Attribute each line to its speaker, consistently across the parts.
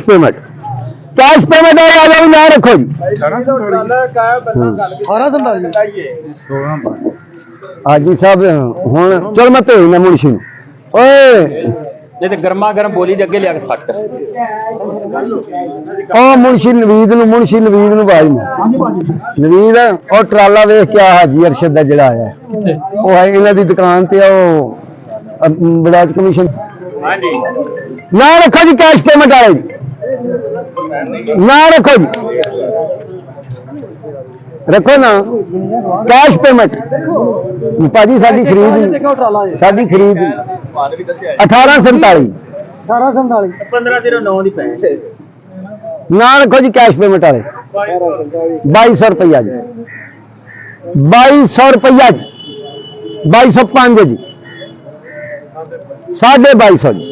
Speaker 1: Payment आ जाओ ना रखो जी। हाजी साहब हूँ चलो मैं भेजना मुंशी
Speaker 2: गर्मा गर्म बोली दे अगे लिया सट
Speaker 1: मुंशी नवीद नू भाई नवीद और ट्राला वेख क्या हाजी अरशद का जड़ा आया वो है इन्हों की दुकान से बजाज कमीशन ना रखो जी कैश पेमेंट आए जी ना रखो जी रखो ना कैश पेमेंट भाजी साडी खरीद 1847 ना रखो जी कैश पेमेंट वाले 2200 रुपया जी 2200 रुपया जी 2205 जी 2250 जी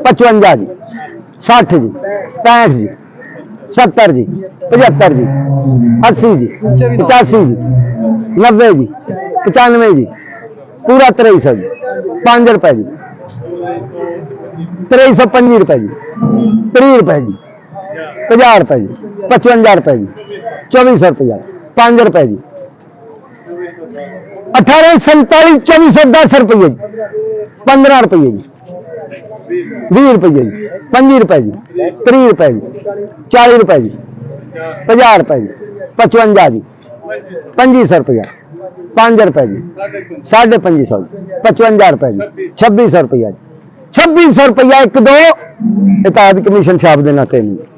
Speaker 1: 55 जी 60 जी 65 जी 70 जी 75 जी 80 जी 85 जी 90 जी 95 जी पूरा 2300 जी 5 रुपए जी 2325 रुपए जी 30 रुपए जी 50 रुपए जी 55 रुपए जी 2400 रुपया 5 रुपए जी 1847 2410 रुपये जी 15 रुपये जी 20 रुपये जी 25 रुपए जी 30 रुपए जी 40 रुपए जी 50 रुपए जी 55 जी 2500 रुपया 5 रुपए जी 2550 55 रुपए जी 2600 रुपया 2600 रुपया 1 2 इताद कमीशन छाप देना 3